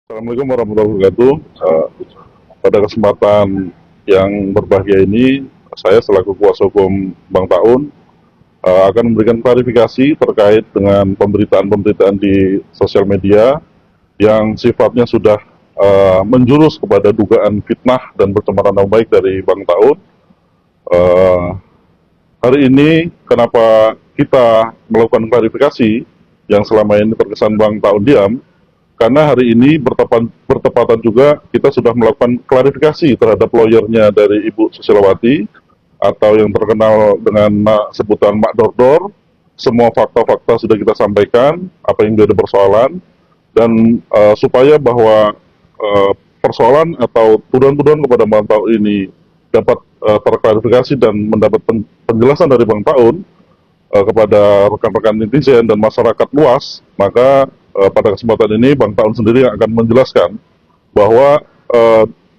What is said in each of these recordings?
Assalamualaikum warahmatullahi wabarakatuh. Pada kesempatan yang berbahagia ini, saya selaku kuasa hukum Bang Taun akan memberikan klarifikasi terkait dengan pemberitaan-pemberitaan di sosial media yang sifatnya sudah menjurus kepada dugaan fitnah dan pencemaran nama baik dari Bang Taun. Eh, Hari ini kenapa kita melakukan klarifikasi yang selama ini terkesan Bang Taun diam? Karena hari ini bertepatan juga kita sudah melakukan klarifikasi terhadap lawyernya dari Ibu Susilawati atau yang terkenal dengan sebutan Mak Dordor. Semua fakta-fakta sudah kita sampaikan, apa yang menjadi persoalan, dan supaya bahwa persoalan atau tuduhan-tuduhan kepada Bang Taun ini dapat terklarifikasi dan mendapat penjelasan dari Bang Taun kepada rekan-rekan netizen dan masyarakat luas, maka pada kesempatan ini Bang Taun sendiri yang akan menjelaskan bahwa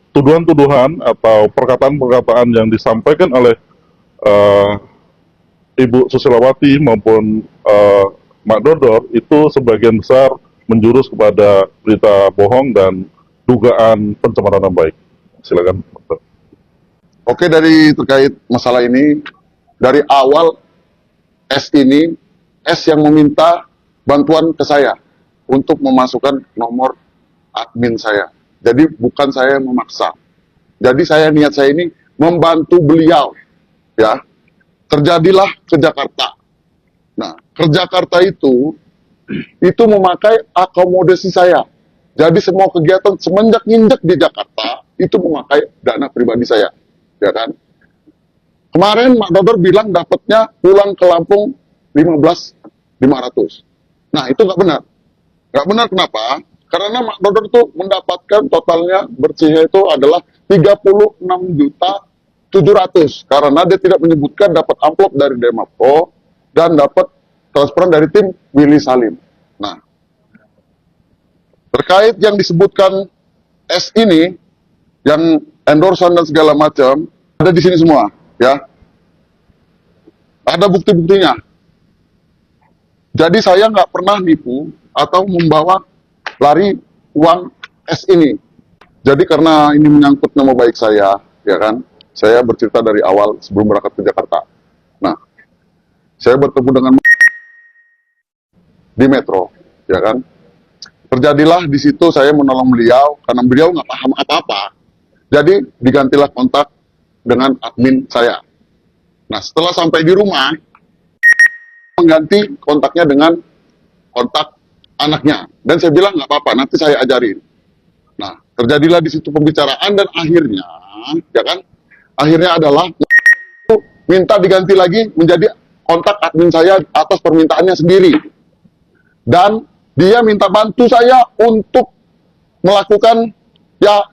tuduhan-tuduhan atau perkataan-perkataan yang disampaikan oleh uh, Ibu Susilawati maupun Mak Dodor itu sebagian besar menjurus kepada berita bohong dan dugaan pencemaran nama baik. Silakan. Oke, dari terkait masalah ini, dari awal S yang meminta bantuan ke saya untuk memasukkan nomor admin saya. Jadi bukan saya yang memaksa. Jadi niat saya ini membantu beliau, ya. Terjadilah ke Jakarta. Nah, ke Jakarta itu memakai akomodasi saya. Jadi semua kegiatan semenjak nginjek di Jakarta itu memakai dana pribadi saya, ya kan? Kemarin Mak Dodor bilang dapatnya pulang ke Lampung 15.500. Nah, itu nggak benar. Nggak benar kenapa? Karena Mak Dodor itu mendapatkan totalnya bersihnya itu adalah 36.700.000 karena dia tidak menyebutkan dapat amplop dari Demapro dan dapat transferan dari tim Willy Salim. Nah, terkait yang disebutkan S ini, yang endorsan dan segala macam, ada di sini semua, ya. Ada bukti-buktinya. Jadi saya nggak pernah nipu atau membawa lari uang S ini. Jadi karena ini menyangkut nama baik saya, ya kan, saya bercerita dari awal sebelum berangkat ke Jakarta. Nah, saya bertemu dengan di Metro, ya kan. Terjadilah di situ saya menolong beliau karena beliau nggak paham apa-apa. Jadi digantilah kontak dengan admin saya. Nah, setelah sampai di rumah, mengganti kontaknya dengan kontak anaknya. Dan saya bilang nggak apa-apa, nanti saya ajarin. Nah, terjadilah di situ pembicaraan dan akhirnya, ya kan, akhirnya adalah minta diganti lagi menjadi kontak admin saya atas permintaannya sendiri. Dan dia minta bantu saya untuk melakukan ya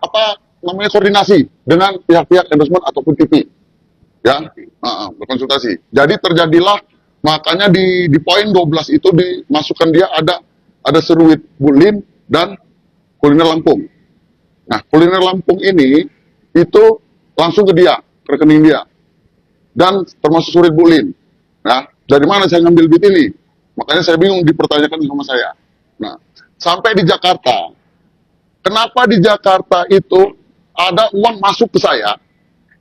apa namanya koordinasi dengan pihak-pihak endorsement ataupun TV, ya, berkonsultasi. Jadi terjadilah makanya di poin 12 itu dimasukkan dia ada seruit Bulin dan kuliner Lampung. Nah, kuliner Lampung ini itu langsung ke dia, ke rekening dia, dan termasuk surit Bulin. Nah, dari mana saya ngambil duit ini? Makanya saya bingung dipertanyakan sama saya. Nah, sampai di Jakarta, kenapa di Jakarta itu ada uang masuk ke saya?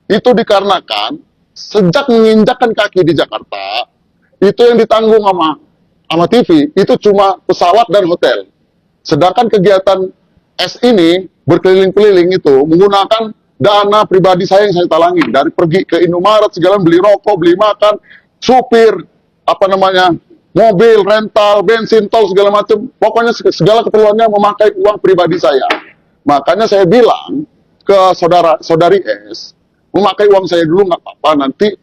Itu dikarenakan sejak menginjakkan kaki di Jakarta, itu yang ditanggung sama TV, itu cuma pesawat dan hotel. Sedangkan kegiatan S ini berkeliling-keliling itu menggunakan dana pribadi saya yang saya talangi. Dari pergi ke Indomaret, segala beli rokok, beli makan, supir, mobil, rental, bensin, tol, segala macam. Pokoknya segala keperluannya memakai uang pribadi saya. Makanya saya bilang ke saudari S, memakai uang saya dulu nggak apa-apa, nanti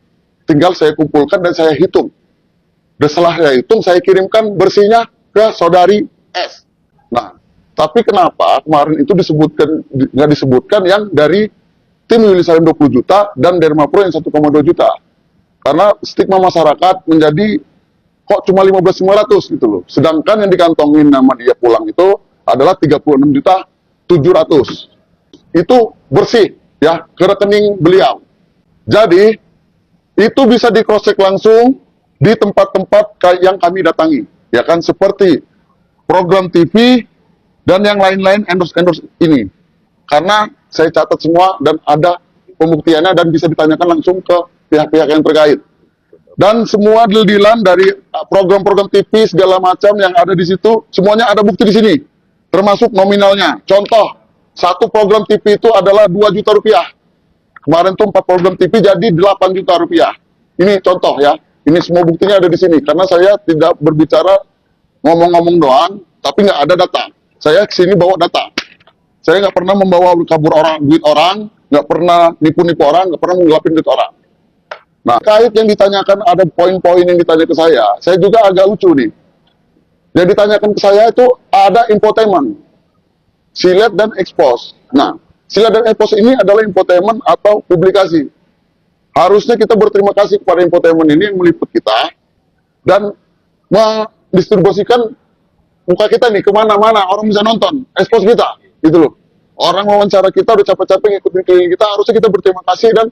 tinggal saya kumpulkan dan saya hitung. Dan setelah saya hitung, saya kirimkan bersihnya ke saudari S. Nah, tapi kenapa kemarin itu nggak disebutkan yang dari tim Willy Salim 20 juta dan Dermapro yang 1,2 juta? Karena stigma masyarakat menjadi kok cuma 15.500 gitu loh. Sedangkan yang dikantongin nama dia pulang itu adalah 36.700.000. Itu bersih ya ke rekening beliau. Jadi itu bisa di cross check langsung di tempat-tempat yang kami datangi, ya kan, seperti program TV dan yang lain-lain endorse ini. Karena saya catat semua dan ada pembuktiannya dan bisa ditanyakan langsung ke pihak-pihak yang terkait. Dan semua deal-dealan dari program-program TV segala macam yang ada di situ, semuanya ada bukti di sini. Termasuk nominalnya. Contoh, satu program TV itu adalah 2 juta rupiah. Kemarin tuh 4 program TV jadi 8 juta rupiah. Ini contoh ya. Ini semua buktinya ada di sini. Karena saya tidak berbicara ngomong-ngomong doang, tapi nggak ada data. Saya kesini bawa data. Saya nggak pernah membawa kabur orang, duit orang, nggak pernah nipu-nipu orang, nggak pernah menggelapin duit orang. Nah, kait yang ditanyakan, ada poin-poin yang ditanya ke saya juga agak lucu nih. Yang ditanyakan ke saya itu ada infotainment, silet dan expose. Nah, silet dan expose ini adalah infotainment atau publikasi. Harusnya kita berterima kasih kepada infotainment ini yang meliput kita dan mendistribusikan muka kita nih kemana-mana, orang bisa nonton, expose kita, gitu loh. Orang wawancara kita udah capek-capek ngikutin keliling kita, harusnya kita berterima kasih dan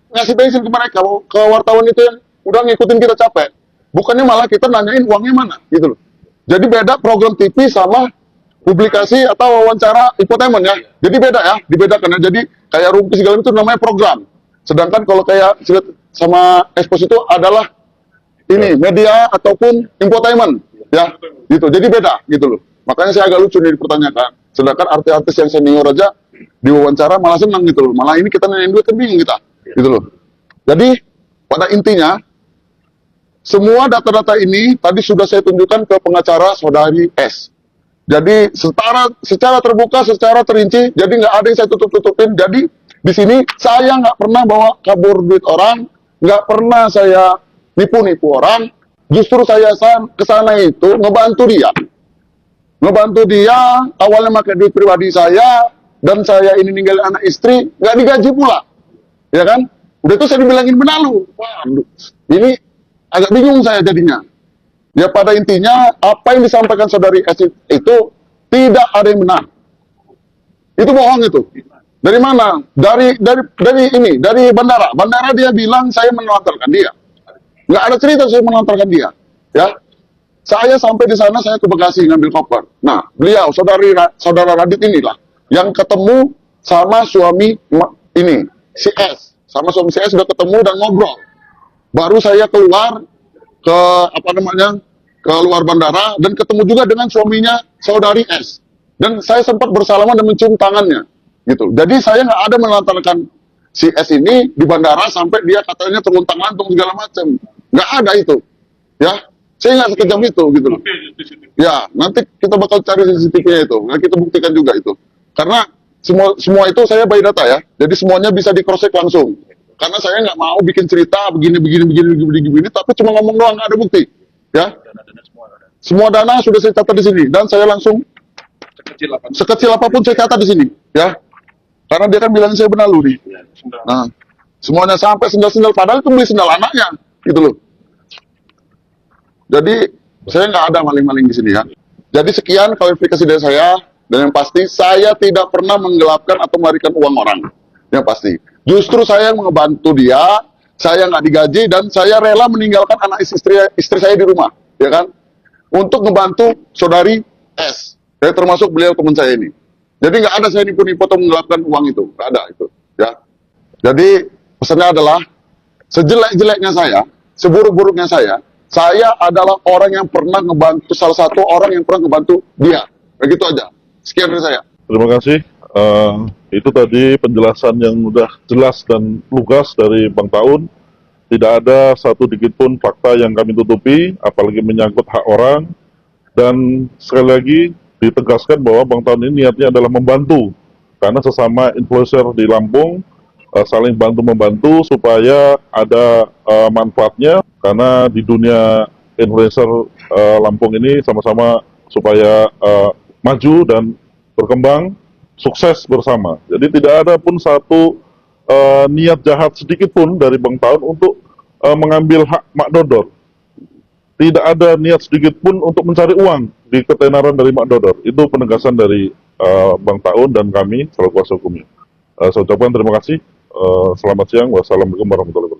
ngasih bensin ke mereka, ke wartawan itu yang udah ngikutin kita capek. Bukannya malah kita nanyain uangnya mana, gitu loh. Jadi beda program TV sama publikasi atau wawancara infotainment ya. Jadi beda ya, dibedakan ya. Jadi kayak Rumpi segala itu namanya program. Sedangkan kalau kayak sama Expose itu adalah ini media ataupun infotainment ya. Gitu. Jadi beda gitu loh. Makanya saya agak lucu nih dipertanyakan. Sedangkan artis-artis yang senior aja diwawancara malah senang gitu loh. Malah ini kita nanyain duit kan bingung kita. Gitu loh. Jadi pada intinya semua data-data ini tadi sudah saya tunjukkan ke pengacara saudari S. Jadi secara terbuka, secara terinci, jadi nggak ada yang saya tutup-tutupin. Jadi di sini saya nggak pernah bawa kabur duit orang, nggak pernah saya nipu-nipu orang. Justru saya ke sana itu ngebantu dia, awalnya pakai duit pribadi saya, dan saya ini ninggalin anak istri, nggak digaji pula, ya kan? Udah itu saya dibilangin benalu. Waduh, ini agak bingung saya jadinya. Ya pada intinya apa yang disampaikan saudari S itu tidak ada yang benar. Itu bohong itu. Dari mana? Dari bandara. Bandara dia bilang saya menelantarkan dia. Nggak ada cerita saya menelantarkan dia. Ya. Saya sampai di sana, saya ke Bekasi ngambil koper. Nah, beliau saudara Radit inilah yang ketemu sama suami ini si S. Sama suami si S sudah ketemu dan ngobrol. Baru saya keluar ke ke luar bandara dan ketemu juga dengan suaminya saudari S. Dan saya sempat bersalaman dan mencium tangannya, gitu. Jadi saya nggak ada menelantarkan si S ini di bandara sampai dia katanya terluntang-lantung segala macam. Nggak ada itu, ya. Saya nggak sekejam itu, gitu loh. Ya, nanti kita bakal cari CCTV-nya itu. Nah, kita buktikan juga itu. Karena semua itu saya by data ya. Jadi semuanya bisa di cross check langsung. Karena saya nggak mau bikin cerita begini, tapi cuma ngomong doang, nggak ada bukti. Ya, semua dana sudah saya catat di sini dan saya langsung sekecil apapun saya catat di sini. Ya, karena dia kan bilang saya benalu nih. Nah, semuanya sampai sendal-sendal, padahal itu beli sendal anaknya, gitu loh. Jadi saya nggak ada maling-maling di sini ya. Jadi sekian klarifikasi dari saya, dan yang pasti saya tidak pernah menggelapkan atau melarikan uang orang. Yang pasti, justru saya membantu dia, saya nggak digaji dan saya rela meninggalkan anak istri saya di rumah, ya kan, untuk membantu saudari S. Ya, termasuk beliau teman saya ini. Jadi nggak ada saya nipu-nipu atau menggelapkan uang itu, nggak ada itu. Ya. Jadi pesannya adalah sejelek-jeleknya saya, seburuk-buruknya saya adalah orang yang pernah ngebantu, salah satu orang yang pernah ngebantu dia. Begitu aja. Sekian dari saya. Terima kasih. Itu tadi penjelasan yang mudah, jelas dan lugas dari Bang Taun. Tidak ada satu dikit pun fakta yang kami tutupi, apalagi menyangkut hak orang. Dan sekali lagi ditegaskan bahwa Bang Taun ini niatnya adalah membantu, karena sesama influencer di Lampung saling bantu-membantu supaya ada manfaatnya, karena di dunia influencer Lampung ini sama-sama supaya maju dan berkembang, sukses bersama. Jadi tidak ada pun satu niat jahat sedikit pun dari Bang Taun untuk mengambil hak Mak Dodor. Tidak ada niat sedikit pun untuk mencari uang di ketenaran dari Mak Dodor. Itu penegasan dari Bang Taun dan kami selaku kuasa hukumnya. Saya ucapkan terima kasih. Selamat siang. Wassalamualaikum warahmatullahi wabarakatuh.